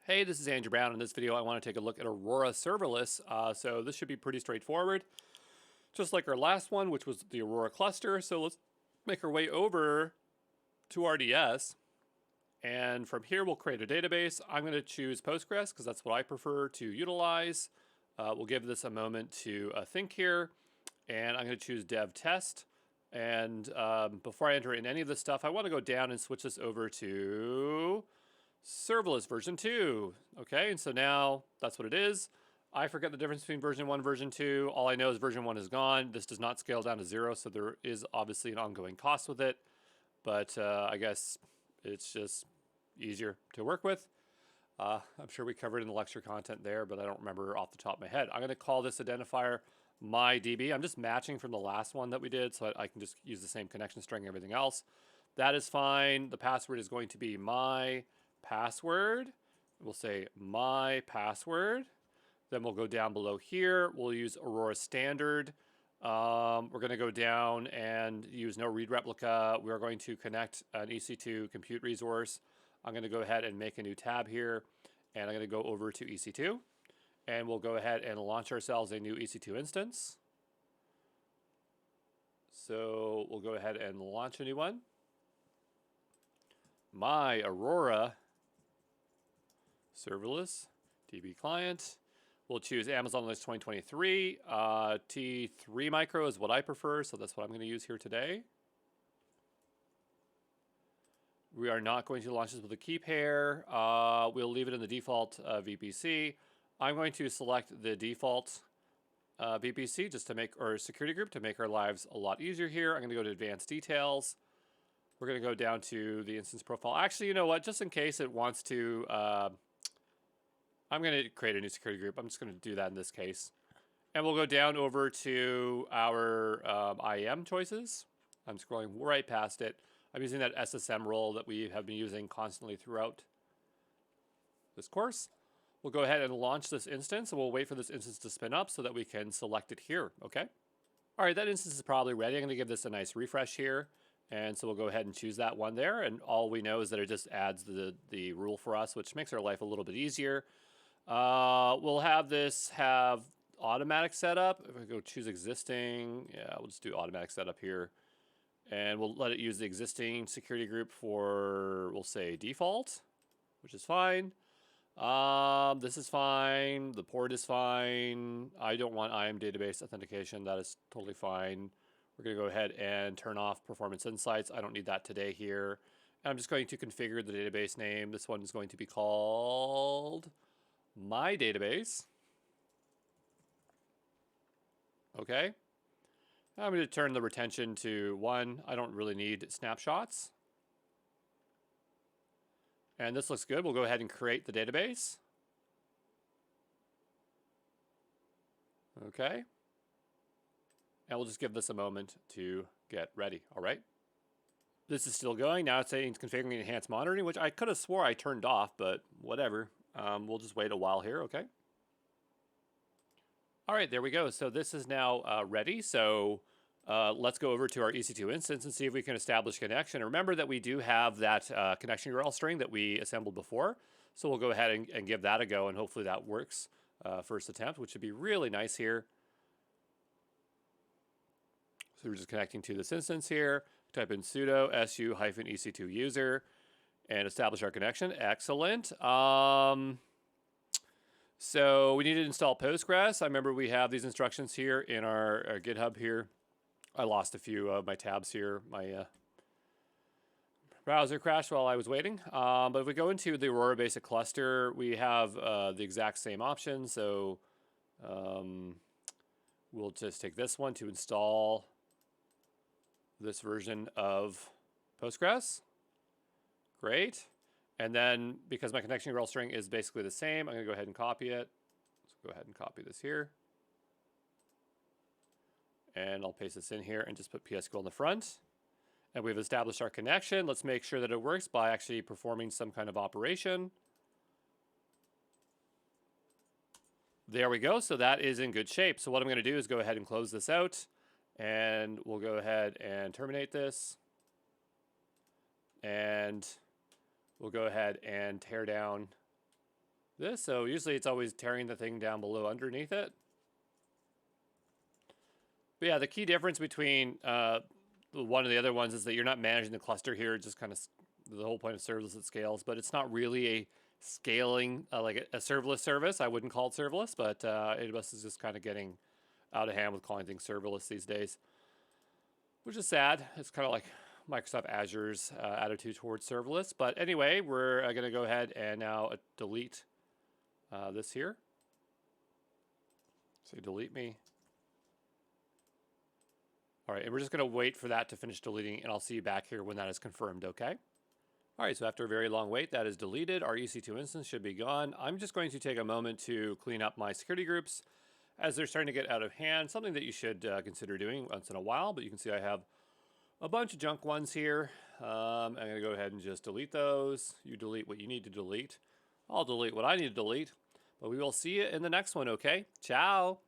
Hey, this is Andrew Brown. In this video, I want to take a look at Aurora Serverless. So this should be pretty straightforward, just like our last one, which was the Aurora cluster. So let's make our way over to RDS. And from here, we'll create a database. I'm going to choose Postgres because that's what I prefer to utilize. We'll give this a moment to think here. And I'm going to choose dev test. And before I enter in any of this stuff, I want to go down and switch this over to Serverless version 2. Okay, and so now that's what it is. I forget the difference between version 1 and version 2. All I know is version 1 is gone. This does not scale down to 0, so there is obviously an ongoing cost with it. But I guess it's just easier to work with. I'm sure we covered in the lecture content there, but I don't remember off the top of my head. I'm going to call this identifier myDB. I'm just matching from the last one that we did, so I can just use the same connection string and everything else. That is fine. The password is going to be my password. We'll say my password. Then we'll go down below here. We'll use Aurora standard. We're going to go down and use no read replica. We're going to connect an EC2 compute resource. I'm going to go ahead and make a new tab here, and I'm going to go over to EC2, and we'll go ahead and launch ourselves a new EC2 instance. So we'll go ahead and launch a new one. My Aurora Serverless DB client. We'll choose Amazon Linux 2023. T3 micro is what I prefer, so that's what I'm going to use here today. We are not going to launch this with a key pair. We'll leave it in the default VPC. I'm going to select the default VPC just to make, or security group to make our lives a lot easier here. I'm going to go to advanced details. We're going to go down to the instance profile. Actually, you know what? Just in case it wants to, I'm going to create a new security group. I'm just going to do that in this case. And we'll go down over to our IAM choices. I'm scrolling right past it. I'm using that SSM role that we have been using constantly throughout this course. We'll go ahead and launch this instance, and we'll wait for this instance to spin up so that we can select it here, okay? All right, that instance is probably ready. I'm going to give this a nice refresh here. And so we'll go ahead and choose that one there. And all we know is that it just adds the rule for us, which makes our life a little bit easier. We'll have this have automatic setup. If we go choose existing, yeah, we'll just do automatic setup here. And we'll let it use the existing security group for, we'll say default, which is fine. This is fine. The port is fine. I don't want IAM database authentication. That is totally fine. We're going to go ahead and turn off performance insights. I don't need that today here. And I'm just going to configure the database name. This one is going to be called my database. Okay. I'm going to turn the retention to 1. I don't really need snapshots. And this looks good. We'll go ahead and create the database. Okay. And we'll just give this a moment to get ready. All right. This is still going. Now it's saying it's configuring enhanced monitoring, which I could have swore I turned off, but whatever. We'll just wait a while here. Okay. All right, there we go. So this is now ready. So let's go over to our EC2 instance and see if we can establish connection. And remember that we do have that connection URL string that we assembled before. So we'll go ahead and give that a go, and hopefully that works first attempt, which would be really nice here. So we're just connecting to this instance here. Type in sudo su-ec2 user and establish our connection. Excellent. So we need to install Postgres. I remember we have these instructions here in our GitHub here. I lost a few of my tabs here. My browser crashed while I was waiting. But if we go into the Aurora basic cluster, we have the exact same options. So we'll just take this one to install this version of Postgres. Great. And then because my connection URL string is basically the same, I'm going to go ahead and copy it. So go ahead and copy this here. And I'll paste this in here and just put PSQL in the front. And we've established our connection. Let's make sure that it works by actually performing some kind of operation. There we go. So that is in good shape. So what I'm going to do is go ahead and close this out. And we'll go ahead and terminate this. And we'll go ahead and tear down this. So usually it's always tearing the thing down below underneath it. But yeah, the key difference between one of the other ones is that you're not managing the cluster here. Just kind of the whole point of serverless, it scales, but it's not really a scaling like a serverless service. I wouldn't call it serverless, but AWS is just kind of getting out of hand with calling things serverless these days, which is sad. It's kind of like Microsoft Azure's attitude towards serverless. But anyway, we're going to go ahead and now delete this here. So delete me. All right, and we're just going to wait for that to finish deleting, and I'll see you back here when that is confirmed, okay? All right, so after a very long wait, that is deleted. Our EC2 instance should be gone. I'm just going to take a moment to clean up my security groups as they're starting to get out of hand, something that you should consider doing once in a while, but you can see I have a bunch of junk ones here. I'm going to go ahead and just delete those. You delete what you need to delete. I'll delete what I need to delete, but we will see you in the next one, okay? Ciao!